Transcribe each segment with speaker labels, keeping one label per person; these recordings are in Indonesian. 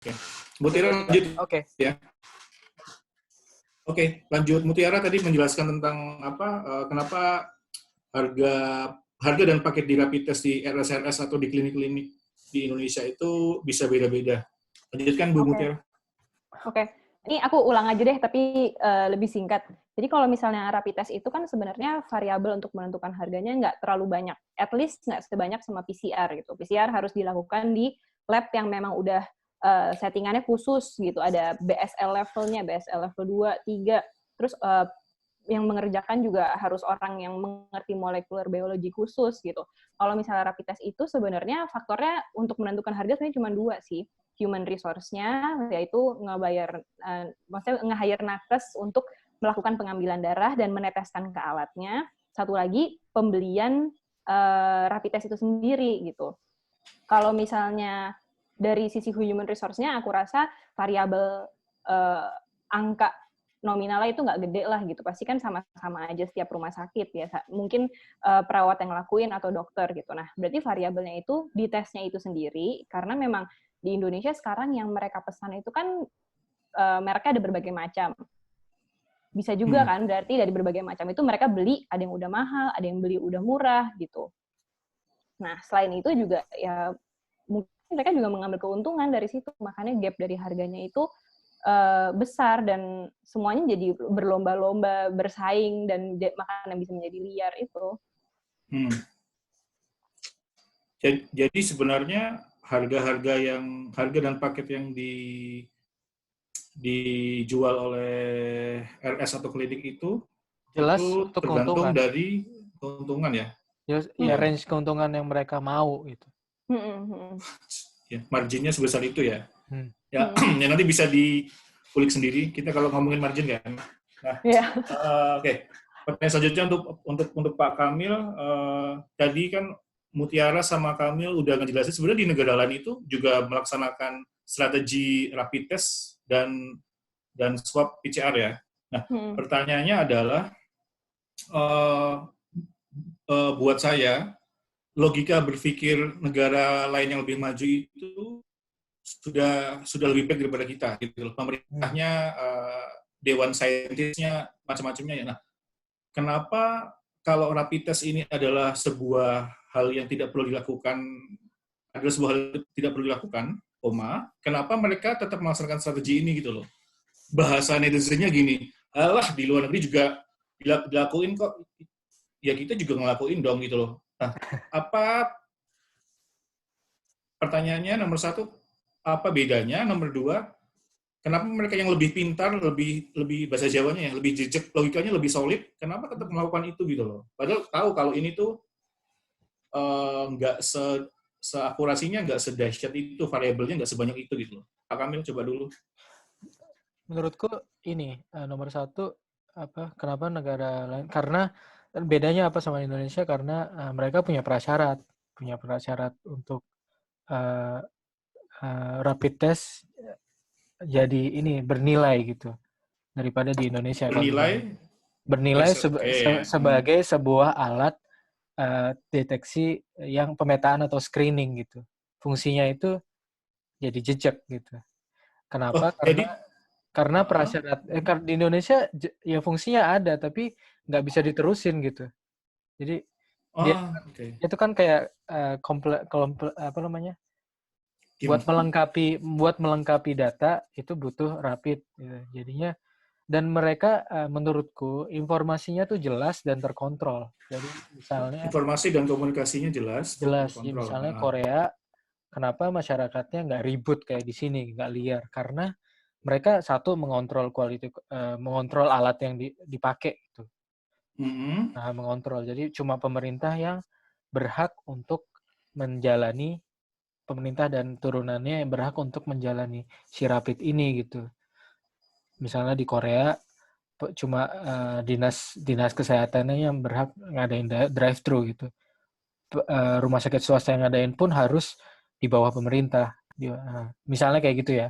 Speaker 1: Oke. Mutiara lanjut
Speaker 2: Oke.
Speaker 1: ya. Oke, lanjut. Mutiara tadi menjelaskan tentang kenapa harga harga dan paket di rapid test di RSRS atau di klinik-klinik di Indonesia itu bisa beda-beda. Lanjutkan Bu Mutiara.
Speaker 3: Oke. Ini aku ulang aja deh, tapi lebih singkat. Jadi kalau misalnya rapid test itu kan sebenarnya variabel untuk menentukan harganya nggak terlalu banyak. At least nggak sebanyak sama PCR gitu. PCR harus dilakukan di lab yang memang udah settingannya khusus gitu. Ada BSL levelnya, BSL level 2, 3. Terus yang mengerjakan juga harus orang yang mengerti molekuler biologi khusus gitu. Kalau misalnya rapid test itu sebenarnya faktornya untuk menentukan harga sebenarnya cuma 2 sih. Human resource-nya, yaitu maksudnya nge-hire nakes untuk melakukan pengambilan darah dan meneteskan ke alatnya. Satu lagi, pembelian rapid test itu sendiri gitu. Kalau misalnya dari sisi human resource-nya, aku rasa variabel angka nominalnya itu nggak gede lah gitu. Pasti kan sama-sama aja setiap rumah sakit ya. Mungkin perawat yang ngelakuin atau dokter gitu. Nah, berarti variabelnya itu di tesnya itu sendiri, karena memang di Indonesia sekarang yang mereka pesan itu kan mereknya ada berbagai macam. Bisa juga kan, berarti dari berbagai macam itu mereka beli, ada yang udah mahal, ada yang beli udah murah gitu. Nah, selain itu juga ya mungkin mereka juga mengambil keuntungan dari situ, makanya gap dari harganya itu besar dan semuanya jadi berlomba-lomba bersaing dan makanya bisa menjadi liar itu.
Speaker 1: Jadi sebenarnya harga dan paket yang dijual oleh RS atau klinik itu
Speaker 2: jelas
Speaker 1: itu
Speaker 2: untuk
Speaker 1: tergantung
Speaker 2: keuntungan.
Speaker 1: dari keuntungan ya.
Speaker 2: Ya range keuntungan yang mereka mau gitu.
Speaker 1: Ya, marginnya sebesar itu ya. Ya, ya nanti bisa dikulik sendiri. Kita kalau ngomongin margin kan. Nah, oke. Pertanyaan selanjutnya untuk Pak Kamil. Tadi kan Mutiara sama Kamil udah ngejelasin sebenarnya di negara lain itu juga melaksanakan strategi rapid test dan swab PCR ya. Nah, pertanyaannya adalah buat saya logika berpikir negara lain yang lebih maju itu sudah lebih baik daripada kita gitu. Pemerintahnya, dewan saintisnya, macam-macamnya ya. Nah, kenapa kalau rapid test ini adalah sebuah hal yang tidak perlu dilakukan, kenapa mereka tetap melaksanakan strategi ini gitu loh. Bahasa netizennya gini, alah di luar negeri juga dilakuin kok, ya kita juga ngelakuin dong gitu loh. Nah, pertanyaannya nomor 1, apa bedanya? Nomor 2, kenapa mereka yang lebih pintar, lebih bahasa Jawanya ya, lebih jejak, logikanya lebih solid, kenapa tetap melakukan itu gitu loh. Padahal tahu kalau ini tuh nggak seakurasinya, nggak sedahsyat itu, variabelnya nggak sebanyak itu gitu loh. Pak Kamil coba dulu.
Speaker 2: Menurutku ini nomor 1 kenapa negara lain, karena bedanya apa sama Indonesia, karena mereka punya prasyarat untuk rapid test jadi ini bernilai gitu daripada di Indonesia. Bernilai sebagai sebuah alat deteksi yang pemetaan atau screening gitu. Fungsinya itu jadi jejak gitu. Kenapa? Karena prasyarat di Indonesia ya fungsinya ada tapi nggak bisa diterusin gitu. Jadi itu kan kayak apa namanya? Buat melengkapi data itu butuh rapid gitu. Jadinya, dan mereka menurutku informasinya tuh jelas dan terkontrol. Jadi misalnya
Speaker 1: informasi dan komunikasinya jelas
Speaker 2: ya, misalnya Korea, kenapa masyarakatnya nggak ribut kayak di sini, nggak liar? Karena mereka satu mengontrol mengontrol alat yang dipakai gitu. Nah, mengontrol. Jadi cuma pemerintah yang berhak untuk menjalani, pemerintah dan turunannya yang berhak untuk menjalani si rapid ini gitu. Misalnya di Korea cuma dinas kesehatannya yang berhak ngadain drive-thru gitu. Rumah sakit swasta yang ngadain pun harus di bawah pemerintah. Misalnya kayak gitu ya.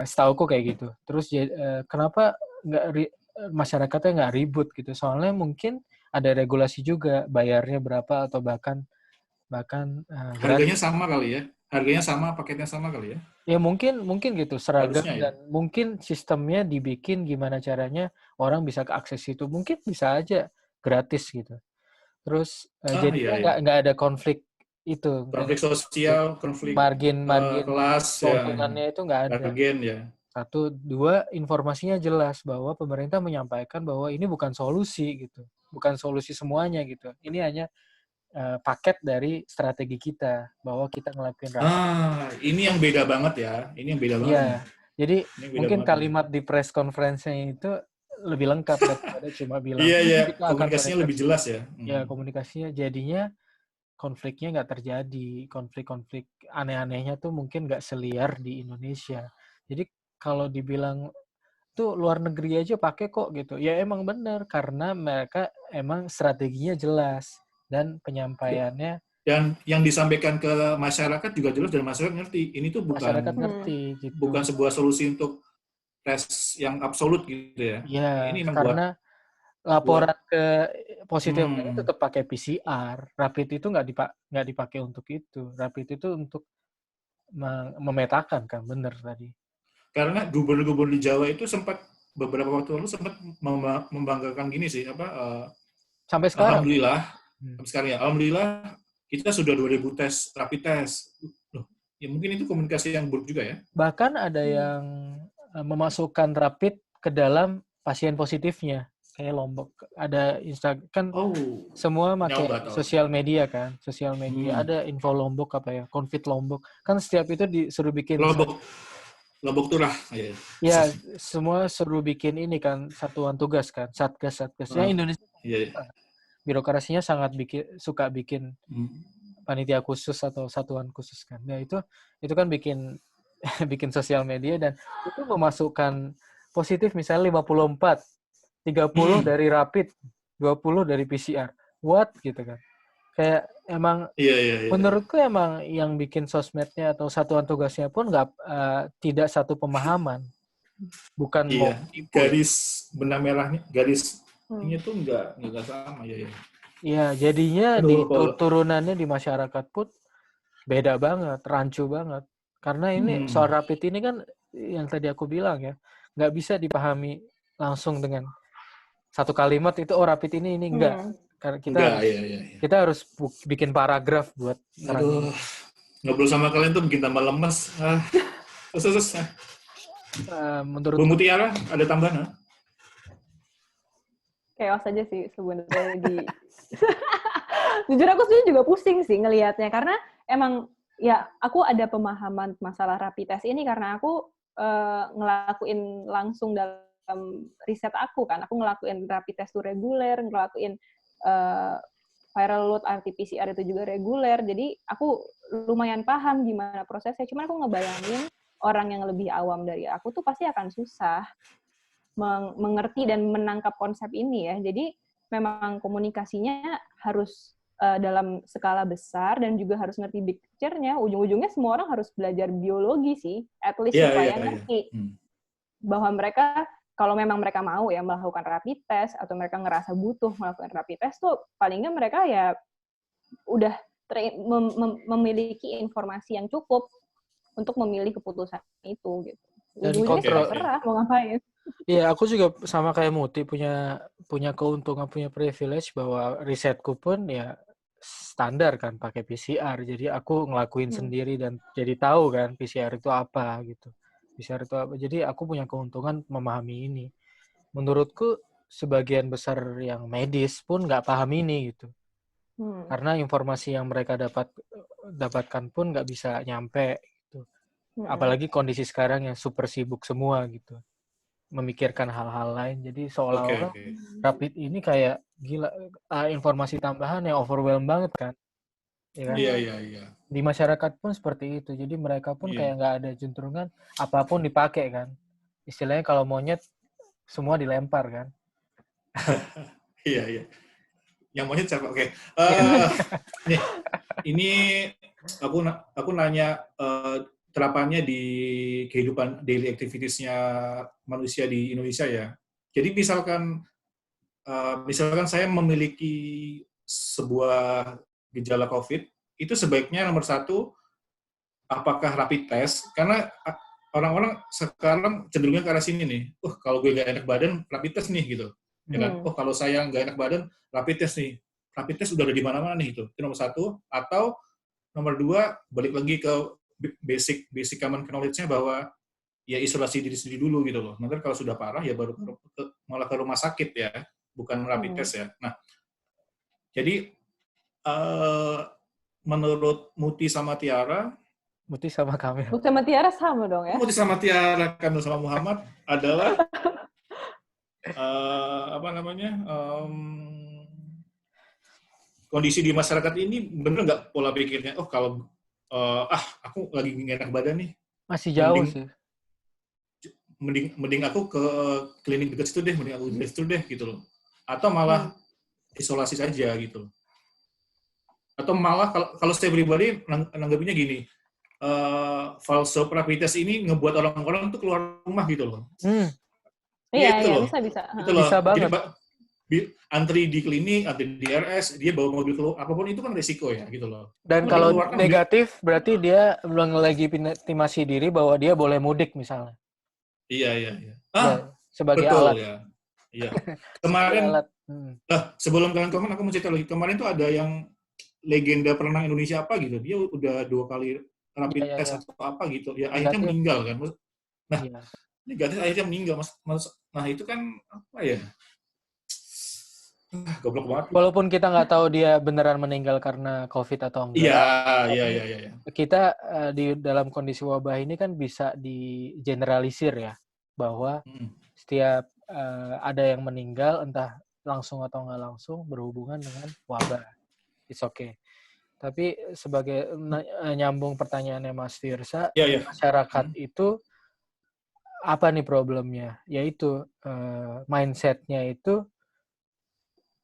Speaker 2: Setauku kayak gitu. Terus kenapa masyarakatnya nggak ribut gitu? Soalnya mungkin ada regulasi juga, bayarnya berapa atau bahkan
Speaker 1: harganya sama kali ya. harganya sama, paketnya sama kali ya?
Speaker 2: Ya mungkin gitu seragam
Speaker 1: Harusnya ya.
Speaker 2: dan mungkin sistemnya dibikin gimana caranya orang bisa keakses itu. Mungkin bisa aja gratis gitu. Terus jadinya
Speaker 1: Iya.
Speaker 2: nggak ada konflik itu
Speaker 1: Konflik
Speaker 2: dengan
Speaker 1: sosial, konflik
Speaker 2: margin
Speaker 1: kelas, ya,
Speaker 2: keuntungannya itu nggak ada.
Speaker 1: bargain ya.
Speaker 2: Satu, dua, informasinya jelas bahwa pemerintah menyampaikan bahwa ini bukan solusi gitu, bukan solusi semuanya gitu. Ini hanya paket dari strategi kita bahwa kita ngelakuin
Speaker 1: Ini yang beda banget ya. Ini yang beda banget
Speaker 2: Iya,
Speaker 1: nih.
Speaker 2: jadi
Speaker 1: Ini yang beda
Speaker 2: mungkin
Speaker 1: banget nih.
Speaker 2: kalimat di press conference-nya itu lebih lengkap daripada cuma bilang
Speaker 1: Iya,
Speaker 2: kita akan
Speaker 1: komunikasinya lebih
Speaker 2: penetrasi.
Speaker 1: jelas ya.
Speaker 2: Ya, komunikasinya jadinya konfliknya nggak terjadi. Konflik-konflik aneh-anehnya tuh mungkin nggak seliar di Indonesia. Jadi kalau dibilang tuh luar negeri aja pakai kok gitu. Ya emang benar karena mereka emang strateginya jelas dan penyampaiannya
Speaker 1: Dan yang disampaikan ke masyarakat juga jelas dan masyarakat ngerti. Ini tuh
Speaker 2: masyarakat
Speaker 1: bukan
Speaker 2: ngerti gitu.
Speaker 1: bukan sebuah solusi untuk tes yang absolut gitu ya.
Speaker 2: Iya,
Speaker 1: Ini memang
Speaker 2: karena
Speaker 1: buat
Speaker 2: laporan ke positif tetap pakai PCR. Rapid itu nggak dipakai untuk itu. Rapid itu untuk memetakan kan, benar tadi.
Speaker 1: karena gubernur-gubernur di Jawa itu sempat beberapa waktu lalu sempat membanggakan gini sih
Speaker 2: Sampai sekarang.
Speaker 1: Alhamdulillah sampai sekarang ya. Alhamdulillah kita sudah 2000 tes rapid test. Loh, ya mungkin itu komunikasi yang buruk juga ya.
Speaker 2: Bahkan ada yang memasukkan rapid ke dalam pasien positifnya. Kayak Lombok ada Instagram kan semua pakai sosial media kan, sosial media ada info Lombok apa ya, Covid Lombok kan setiap itu disuruh bikin
Speaker 1: Lombok Turah
Speaker 2: ya semua suruh bikin ini kan satuan tugas kan satgas ya Indonesia birokrasinya sangat suka bikin panitia khusus atau satuan khusus kan. Nah itu kan bikin sosial media dan itu memasukkan positif misalnya 54, 30 dari rapid, 20 dari PCR. What gitu kan. Kayak emang menurutku emang yang bikin sosmednya atau satuan tugasnya pun tidak satu pemahaman. Bukan mau
Speaker 1: garis benang merahnya, garis ini tuh enggak sama ya.
Speaker 2: Iya, jadinya turunannya di masyarakat pun beda banget, rancu banget. Karena ini soal rapid ini kan yang tadi aku bilang ya, nggak bisa dipahami langsung dengan satu kalimat itu rapid ini enggak. Karena kita harus bikin paragraf buat
Speaker 1: ngobrol sama kalian tuh bikin tambah lemes.
Speaker 2: Menurut
Speaker 1: Bu Mutiara ada tambahan?
Speaker 3: Chaos aja sih sebenarnya jujur aku sebenarnya juga pusing sih ngelihatnya karena emang ya aku ada pemahaman masalah rapid test ini karena aku ngelakuin langsung dalam riset aku kan, aku ngelakuin rapid test itu reguler, ngelakuin viral load RT-PCR itu juga reguler, jadi aku lumayan paham gimana prosesnya, cuman aku ngebayangin orang yang lebih awam dari aku tuh pasti akan susah mengerti dan menangkap konsep ini ya. Jadi memang komunikasinya harus dalam skala besar dan juga harus ngerti big picture-nya. Ujung-ujungnya semua orang harus belajar biologi sih, at least supaya ngerti bahwa mereka kalau memang mereka mau ya melakukan rapid test atau mereka ngerasa butuh melakukan rapid test tuh paling nggak mereka ya udah memiliki informasi yang cukup untuk memilih keputusan itu gitu. Ujung-ujungnya terserah mau ngapain.
Speaker 2: Iya, aku juga sama kayak Muti punya keuntungan, punya privilege bahwa risetku pun ya standar kan pakai PCR. Jadi aku ngelakuin sendiri dan jadi tahu kan PCR itu apa gitu. PCR itu apa. Jadi aku punya keuntungan memahami ini. Menurutku sebagian besar yang medis pun nggak paham ini gitu. Karena informasi yang mereka dapatkan pun nggak bisa nyampe gitu. Apalagi kondisi sekarang yang super sibuk semua gitu. Memikirkan hal-hal lain, jadi seolah-olah rapid ini kayak gila informasi tambahan yang overwhelm banget kan, ya kan?
Speaker 1: Iya.
Speaker 2: Di masyarakat pun seperti itu, jadi mereka pun kayak nggak ada juntrungan, apapun dipakai kan, istilahnya kalau monyet semua dilempar kan.
Speaker 1: Iya. Yang monyet siapa? Oke. Nih, ini aku nanya terapannya di kehidupan daily activities-nya manusia di Indonesia ya. Jadi misalkan saya memiliki sebuah gejala COVID, itu sebaiknya nomor satu apakah rapid test, karena orang-orang sekarang cenderungnya ke arah sini nih, kalau gue nggak enak badan, rapid test nih gitu, ya kan? Kalau saya nggak enak badan, rapid test nih, rapid test udah ada di mana-mana nih itu nomor satu. Atau nomor dua, balik lagi ke basic common knowledge-nya bahwa ya isolasi diri sendiri dulu gitu loh. Nanti kalau sudah parah ya baru malah ke rumah sakit ya, bukan rapid test ya. Nah, jadi menurut Muti sama Tiara,
Speaker 2: Muti sama Kamil.
Speaker 3: Muti sama Tiara sama dong ya?
Speaker 1: Muti sama Tiara, Kamil sama Muhammad adalah kondisi di masyarakat ini bener nggak pola pikirnya? Kalau aku lagi nggak enak badan nih.
Speaker 2: Masih jauh sih.
Speaker 1: Mending aku ke klinik dekat situ deh, mending aku ke situ deh gitu loh. Atau malah isolasi saja gitu. Atau malah kalau saya pribadi nanggapinnya gini, false rapid test ini ngebuat orang-orang tuh keluar rumah gitu loh.
Speaker 3: Iya, bisa.
Speaker 1: Itu loh.
Speaker 2: Bisa banget.
Speaker 1: Jadi antri di klinik, antri di RS, dia bawa mobil keluar, apapun itu kan resiko ya gitu loh.
Speaker 2: Dan kalau negatif berarti dia belum lagi legitimasi diri bahwa dia boleh mudik misalnya.
Speaker 1: Iya.
Speaker 2: Sebagai
Speaker 1: betul,
Speaker 2: alat.
Speaker 1: Ya. Iya. Kemarin sebelum kalian komen, aku mau cerita lagi. Kemarin tuh ada yang legenda perenang Indonesia apa gitu. Dia udah 2 kali rapid test atau apa gitu. Ya akhirnya meninggal kan. Nah, negatif akhirnya meninggal. Nah, itu kan apa ya? Goblok banget.
Speaker 2: Walaupun kita nggak tahu dia beneran meninggal karena COVID atau enggak.
Speaker 1: Iya.
Speaker 2: Kita di dalam kondisi wabah ini kan bisa digeneralisir ya, bahwa setiap ada yang meninggal, entah langsung atau nggak langsung, berhubungan dengan wabah. It's okay. Tapi sebagai nyambung pertanyaannya Mas Tirsa, masyarakat itu apa nih problemnya? Yaitu mindset-nya itu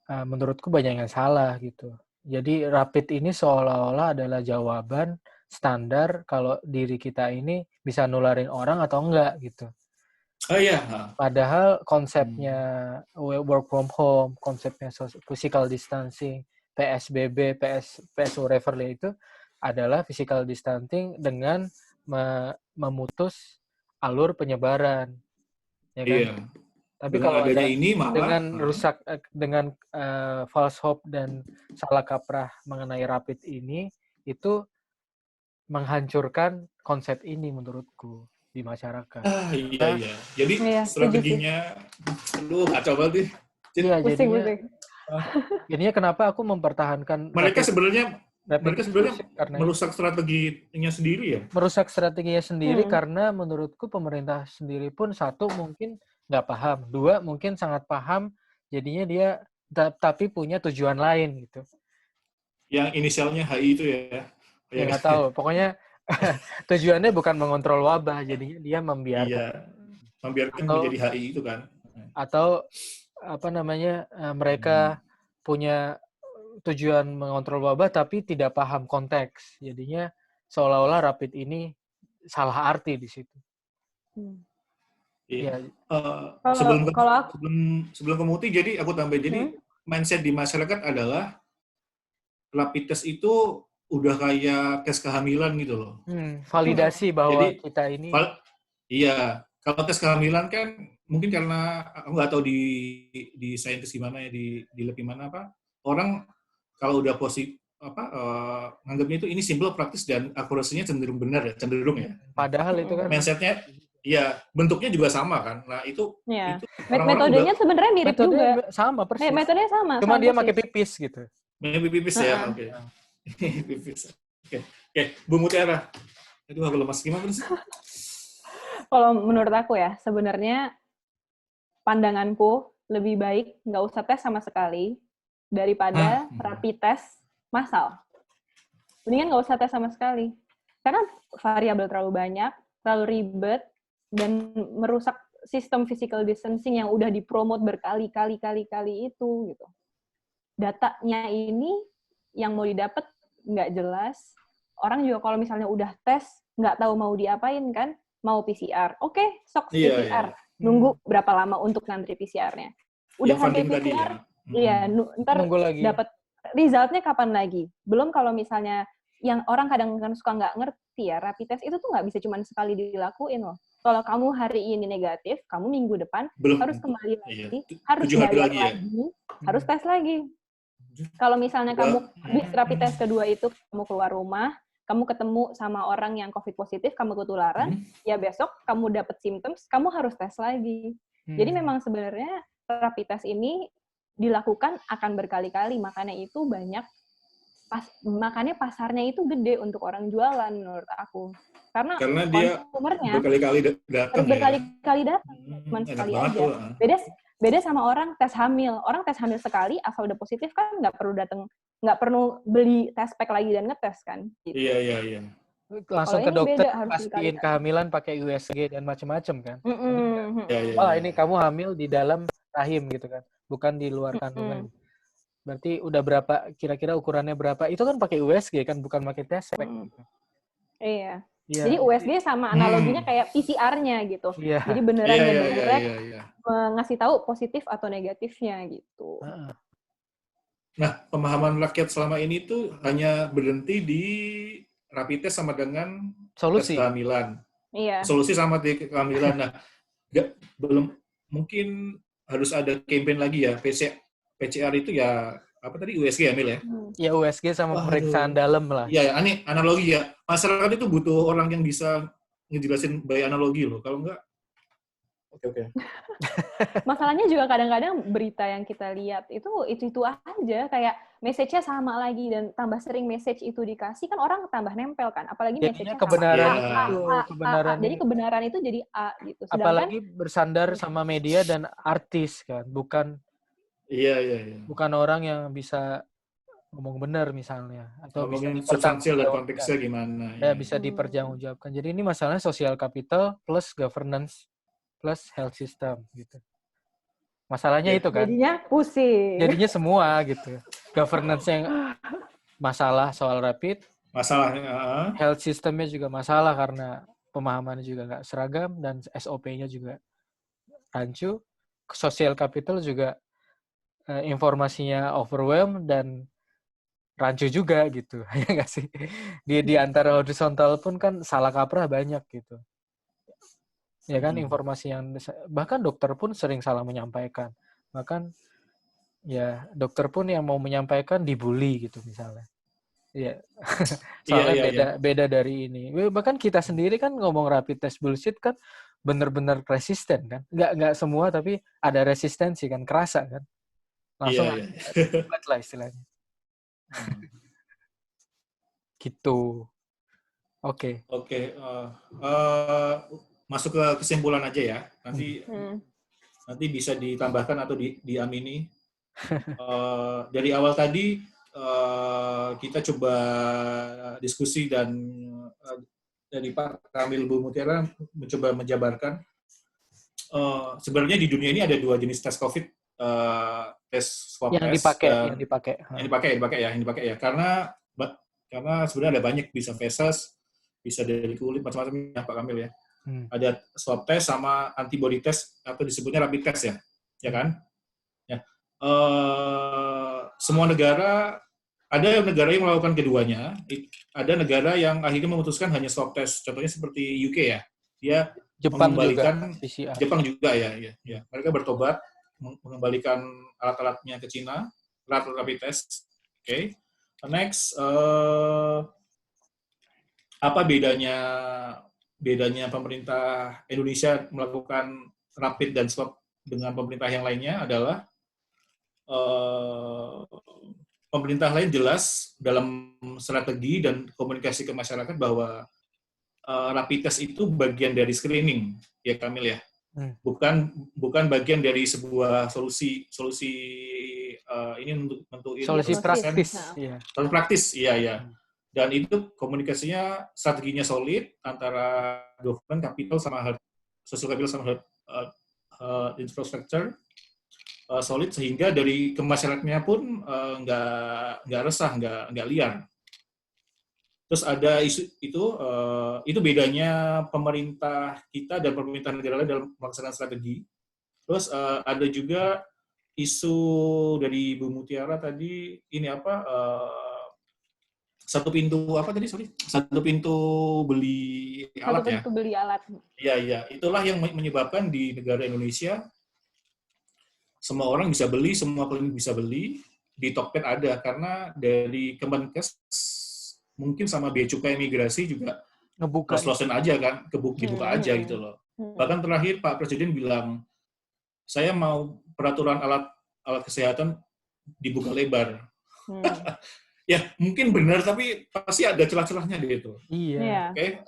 Speaker 2: menurutku banyak yang salah gitu. Jadi rapid ini seolah-olah adalah jawaban standar kalau diri kita ini bisa nularin orang atau enggak gitu. Padahal konsepnya work from home, konsepnya physical distancing, PSBB, PS whatever itu adalah physical distancing dengan memutus alur penyebaran. Ya kan?
Speaker 1: Iya.
Speaker 2: Tapi
Speaker 1: dengan
Speaker 2: kalau
Speaker 1: adanya
Speaker 2: ada
Speaker 1: ini
Speaker 2: dengan false hope dan salah kaprah mengenai rapid ini, itu menghancurkan konsep ini menurutku di masyarakat.
Speaker 1: Iya. Jadi strateginya, kacau banget.
Speaker 2: Iya, jadinya kenapa aku mempertahankan
Speaker 1: mereka sebenarnya merusak strateginya sendiri ya?
Speaker 2: Merusak strateginya sendiri karena menurutku pemerintah sendiri pun satu mungkin nggak paham, dua mungkin sangat paham, jadinya dia tapi punya tujuan lain gitu.
Speaker 1: Yang inisialnya HI itu ya?
Speaker 2: Ya nggak tahu, pokoknya tujuannya bukan mengontrol wabah, jadinya dia membiarkan.
Speaker 1: Iya, membiarkan menjadi HI itu kan.
Speaker 2: Atau mereka punya tujuan mengontrol wabah tapi tidak paham konteks, jadinya seolah-olah rapid ini salah arti di situ.
Speaker 1: Iya. Sebelum ke Muti, jadi aku tambah. Jadi mindset di masyarakat adalah rapid test itu udah kayak tes kehamilan gitu loh.
Speaker 2: Validasi bahwa jadi, kita ini.
Speaker 1: Iya. Kalau tes kehamilan kan mungkin karena aku nggak tahu di saintis gimana ya, di lab gimana apa, orang kalau udah positif nganggapnya itu ini simple, praktis, dan akurasinya cenderung benar ya, cenderung ya.
Speaker 2: Padahal itu kan
Speaker 1: mindsetnya. Iya, bentuknya juga sama kan. Nah, itu
Speaker 3: metodenya sebenarnya mirip juga.
Speaker 2: Sama persis.
Speaker 3: Metodenya sama.
Speaker 2: Cuma dia pakai pipis gitu.
Speaker 1: Pipis ya, oke. Pipis. Oke. Bu Mutiara. Aduh, aku lemas gimana sih?
Speaker 3: Kalau menurut aku ya, sebenarnya pandanganku lebih baik nggak usah tes sama sekali daripada rapid test massal. Mendingan nggak usah tes sama sekali. Karena variabel terlalu banyak, terlalu ribet, dan merusak sistem physical distancing yang udah dipromot berkali-kali itu gitu. Datanya ini yang mau didapat nggak jelas. Orang juga kalau misalnya udah tes nggak tahu mau diapain kan, mau PCR. Oke, sok PCR. Nunggu berapa lama untuk ngantri PCR-nya. Udah sampai PCR, iya, ntar dapat resultnya kapan lagi? Belum kalau misalnya yang orang kadang suka nggak ngerti safety ya, rapid test itu tuh nggak bisa cuma sekali dilakuin loh. Kalau kamu hari ini negatif, kamu minggu depan harus kembali lagi, harus bayar lagi, harus tes lagi. Kalau misalnya kamu habis rapid test kedua itu, kamu keluar rumah, kamu ketemu sama orang yang COVID positif, kamu ketularan, ya besok kamu dapat symptoms, kamu harus tes lagi. Jadi memang sebenarnya rapid test ini dilakukan akan berkali-kali, makanya itu banyak, makanya pasarnya itu gede untuk orang jualan menurut aku. Karena
Speaker 1: dia berkali-kali datang.
Speaker 3: Berkali-kali datang, cuma sekali aja. Beda sama orang tes hamil. Orang tes hamil sekali, asal udah positif kan nggak perlu beli tes pack lagi dan ngetes kan.
Speaker 1: Gitu. Iya.
Speaker 2: Langsung ke dokter, pastiin kehamilan pakai USG dan macam-macam kan. Oh, ini kamu hamil di dalam rahim gitu kan, bukan di luar kandungan. Berarti udah berapa, kira-kira ukurannya berapa? Itu kan pakai USG kan, bukan pakai tes pack gitu.
Speaker 3: Iya. Jadi USG sama analoginya kayak PCR-nya gitu. Jadi beneran ngasih tahu positif atau negatifnya gitu.
Speaker 1: Nah, pemahaman rakyat selama ini tuh hanya berhenti di rapid test sama dengan
Speaker 2: solusi
Speaker 1: tes kehamilan.
Speaker 3: Iya.
Speaker 1: Solusi sama di kehamilan. Nah, belum mungkin harus ada campaign lagi ya. PCR itu ya apa tadi USG ya, Mil ya?
Speaker 2: Ya USG sama pemeriksaan dalam lah.
Speaker 1: Iya, ini analogi ya. Masyarakat itu butuh orang yang bisa ngejelasin by analogi loh. Kalau enggak, oke.
Speaker 3: Masalahnya juga kadang-kadang berita yang kita lihat itu aja, kayak message-nya sama lagi, dan tambah sering message itu dikasih kan orang tambah nempel kan, apalagi message-nya
Speaker 2: kebenaran
Speaker 3: jadi kebenaran itu jadi A gitu.
Speaker 2: Sedangkan, apalagi bersandar sama media dan artis kan, bukan bukan orang yang bisa ngomong benar misalnya, atau bisa
Speaker 1: substansial dan konteksnya gimana
Speaker 2: ya bisa dipertanggungjawabkan. Jadi ini masalahnya social capital plus governance plus health system gitu. Masalahnya itu kan.
Speaker 3: Jadinya pusing.
Speaker 2: Jadinya semua gitu. Governance yang masalah soal rapid.
Speaker 1: Masalahnya.
Speaker 2: Health systemnya juga masalah karena pemahamannya juga nggak seragam dan SOP-nya juga rancu. Social capital juga informasinya overwhelm dan rancu juga gitu. Ya nggak sih? Di antara horizontal pun kan salah kaprah banyak gitu. Ya kan, informasi yang bahkan dokter pun sering salah menyampaikan. Bahkan ya dokter pun yang mau menyampaikan dibully gitu misalnya. Iya. Soalnya beda dari ini. Bahkan kita sendiri kan ngomong rapid test bullshit kan benar-benar resisten kan. Nggak semua tapi ada resistensi kan, kerasa kan. Langsung buat lah istilahnya. Gitu. Oke.
Speaker 1: Masuk ke kesimpulan aja ya. Nanti bisa ditambahkan atau diamini. Dari awal tadi kita coba diskusi dan dari Pak Kamil Bu Mutiara mencoba menjabarkan sebenarnya di dunia ini ada dua jenis tes COVID, tes swab
Speaker 2: yang
Speaker 1: test
Speaker 2: dipakai
Speaker 1: ya, karena sebenarnya ada banyak, bisa feses, bisa dari kulit, macam-macam ya Pak Kamil ya. Ada swab test sama antibody test atau disebutnya rapid test ya kan? Ya. Semua negara, ada negara yang melakukan keduanya, ada negara yang akhirnya memutuskan hanya swab test. Contohnya seperti UK ya, dia mengembalikan
Speaker 2: juga,
Speaker 1: Jepang juga ya. Mereka bertobat mengembalikan alat-alatnya ke Cina, alat rapid test. Oke. Next, apa bedanya pemerintah Indonesia melakukan rapid dan swab dengan pemerintah yang lainnya adalah pemerintah lain jelas dalam strategi dan komunikasi ke masyarakat bahwa rapid test itu bagian dari screening, ya Kamil ya, bukan bagian dari sebuah solusi ini untuk menentuin
Speaker 2: solusi praktis,
Speaker 1: solusi praktis, iya. Dan itu komunikasinya, strateginya solid antara government capital sama social capital sama infrastructure solid, sehingga dari kemasyarakatnya pun nggak resah, nggak liar. Terus ada isu itu bedanya pemerintah kita dan pemerintah negara lain dalam melaksanakan strategi. Terus ada juga isu dari Bu Mutiara tadi, ini satu pintu apa tadi? Sorry, satu pintu beli alat ya.
Speaker 3: Satu pintu beli alat.
Speaker 1: Iya. Itulah yang menyebabkan di negara Indonesia semua orang bisa beli, semua klinik bisa beli, di Tokped ada karena dari Kemenkes mungkin sama Bea Cukai Imigrasi juga
Speaker 2: ngebuka
Speaker 1: los-losan aja kan, dibuka aja gitu loh. Bahkan terakhir Pak Presiden bilang, saya mau peraturan alat kesehatan dibuka lebar. Ya mungkin benar, tapi pasti ada celah-celahnya gitu.
Speaker 2: Iya.
Speaker 1: Oke.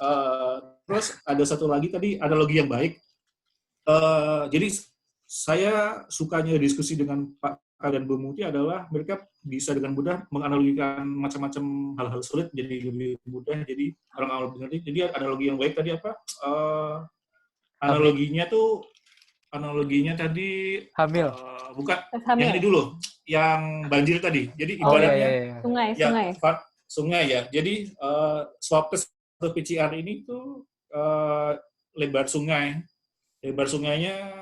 Speaker 1: Terus ada satu lagi tadi, analogi yang baik. Jadi saya sukanya diskusi dengan Pak K dan Bu Muti adalah mereka bisa dengan mudah menganalogikan macam-macam hal-hal sulit jadi lebih mudah, jadi orang awal mengerti. Jadi analogi yang baik tadi apa? Analoginya tadi
Speaker 2: hamil.
Speaker 1: Bukan yang ini dulu, yang banjir tadi. Jadi ibaratnya sungai ya. Jadi swab test atau PCR ini tuh lebar sungai. Lebar sungainya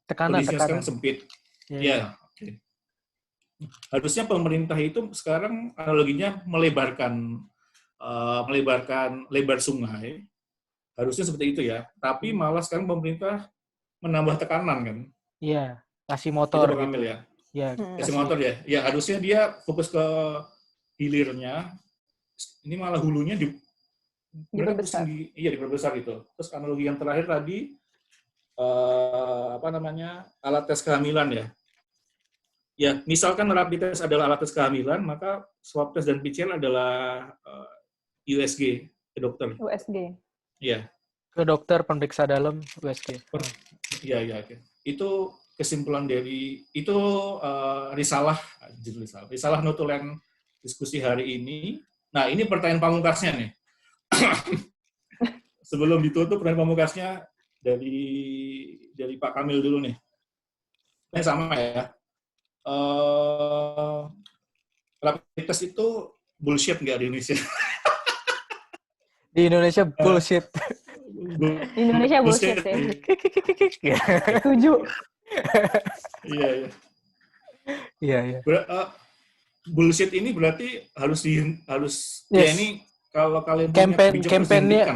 Speaker 2: tekanan
Speaker 1: sekarang sempit. Ya. Okay. Harusnya pemerintah itu sekarang analoginya melebarkan lebar sungai. Harusnya seperti itu ya. Tapi malah sekarang pemerintah menambah tekanan kan.
Speaker 2: Iya, kasih motor
Speaker 1: itu gitu. Ya.
Speaker 2: Iya,
Speaker 1: kasih motor ya. Ya harusnya dia fokus ke hilirnya. Ini malah hulunya diperbesar gitu. Terus analogi yang terakhir tadi alat tes kehamilan ya. Ya, misalkan rapid test adalah alat tes kehamilan, maka swab test dan PCR adalah USG ke dokter.
Speaker 3: USG.
Speaker 1: Iya.
Speaker 2: Ke dokter pemeriksa dalam USG.
Speaker 1: Iya. Itu kesimpulan dari itu risalah notulen diskusi hari ini. Nah, ini pertanyaan pamungkasnya nih. Sebelum ditutup pertanyaan pamungkasnya dari Pak Kamil dulu nih. Ini sama ya. Rapid test itu bullshit nggak di Indonesia?
Speaker 2: Di Indonesia bullshit.
Speaker 3: Di Indonesia bullshit ya. Setuju.
Speaker 1: Iya. Bullshit ini berarti harus yes. Ya ini kalau kalian
Speaker 2: kampanye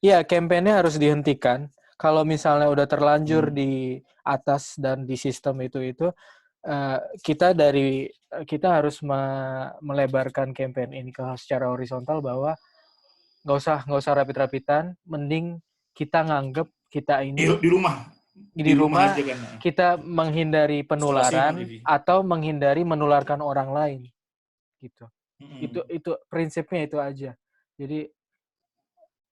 Speaker 2: iya, kampanye harus dihentikan. Kalau misalnya udah terlanjur di atas dan di sistem itu kita harus melebarkan kampanye ini ke secara horizontal bahwa nggak usah rapid-rapidan, mending kita nganggep kita ini di rumah aja kan. Kita menghindari penularan atau menghindari menularkan orang lain gitu. Itu prinsipnya itu aja. Jadi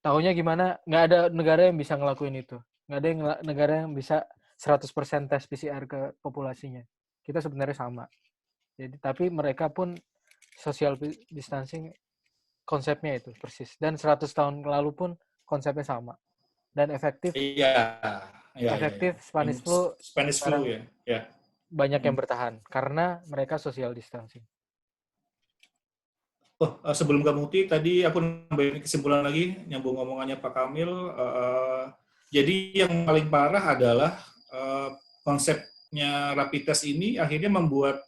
Speaker 2: tahunya gimana? Nggak ada negara yang bisa ngelakuin itu. Nggak ada negara yang bisa 100% tes PCR ke populasinya. Kita sebenarnya sama. Jadi tapi mereka pun social distancing konsepnya itu persis. Dan 100 tahun lalu pun konsepnya sama. Dan efektif.
Speaker 1: Iya.
Speaker 2: Efektif Spanish flu
Speaker 1: ya.
Speaker 2: Banyak yang bertahan karena mereka social distancing.
Speaker 1: Sebelum Kak Muti, tadi aku nambahin kesimpulan lagi, nyambung ngomongannya Pak Kamil. Jadi yang paling parah adalah konsepnya rapid test ini akhirnya membuat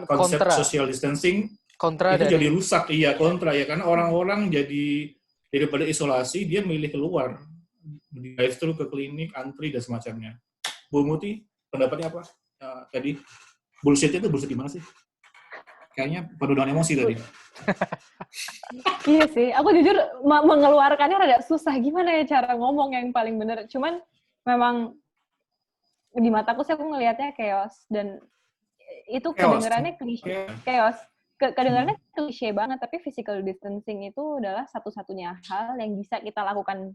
Speaker 1: konsep social distancing itu jadi rusak. Iya, kontra ya. Karena orang-orang jadi daripada isolasi, dia milih keluar. Drive-thru ke klinik, antri, dan semacamnya. Bu Muti, pendapatnya apa? Tadi, bullshit-nya itu bullshit gimana sih? Kayaknya penuh dengan emosi tadi.
Speaker 3: Iya sih, aku jujur mengeluarkannya rada susah. Gimana ya cara ngomong yang paling benar? Cuman memang di mataku sih aku ngelihatnya chaos dan itu kedengarannya klise. Chaos. Kedengarannya klise banget, tapi physical distancing itu adalah satu-satunya hal yang bisa kita lakukan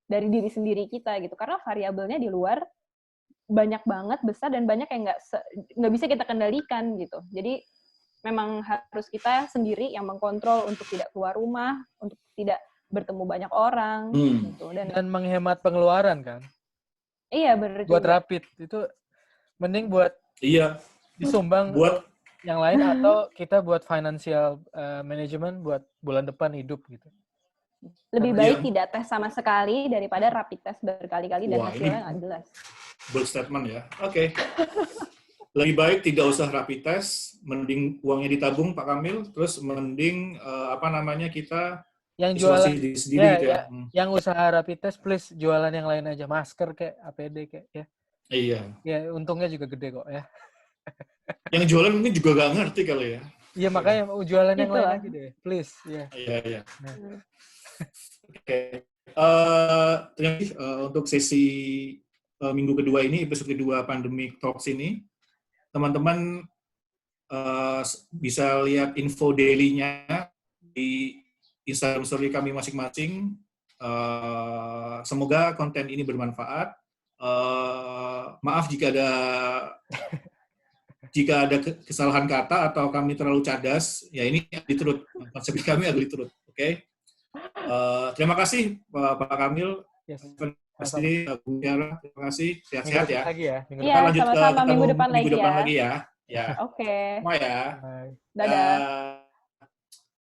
Speaker 3: dari diri sendiri kita gitu. Karena variabelnya di luar banyak banget, besar, dan banyak yang nggak bisa kita kendalikan gitu. Jadi memang harus kita sendiri yang mengkontrol untuk tidak keluar rumah, untuk tidak bertemu banyak orang, gitu.
Speaker 2: Dan menghemat pengeluaran kan?
Speaker 3: Iya, benar.
Speaker 2: Buat rapid itu mending buat disumbang buat yang lain atau kita buat financial management buat bulan depan hidup gitu.
Speaker 3: Lebih baik tidak tes sama sekali daripada rapid test berkali-kali dan hasilnya nggak jelas.
Speaker 1: Bold statement ya. Oke. lebih baik tidak usah rapid test, mending uangnya ditabung Pak Kamil, terus mending kita
Speaker 2: yang
Speaker 1: isolasi
Speaker 2: jualan
Speaker 1: diri sendiri gitu ya.
Speaker 2: Yang usaha rapid test please jualan yang lain aja, masker kayak APD kayak ya.
Speaker 1: Iya.
Speaker 2: Ya untungnya juga gede kok ya.
Speaker 1: Yang jualan mungkin juga nggak ngerti kali ya.
Speaker 2: Iya makanya jualan yang lain aja deh, please ya.
Speaker 1: Iya. Oke. Terima kasih untuk sesi minggu kedua ini, episode kedua Pandemic Talks ini. Teman-teman bisa lihat info daily-nya di Instagram story kami masing-masing. Semoga konten ini bermanfaat. Maaf jika ada kesalahan kata atau kami terlalu cadas, ya ini literut. Konsep kami adalah literut. Oke. Terima kasih Pak Kamil.
Speaker 2: Yes.
Speaker 1: Terima kasih Bu Tiara. Terima kasih. Sehat-sehat ya.
Speaker 3: Iya, sama-sama minggu depan
Speaker 1: lagi ya. Ya.
Speaker 3: Oke.
Speaker 1: Semua ya.
Speaker 3: Dadah.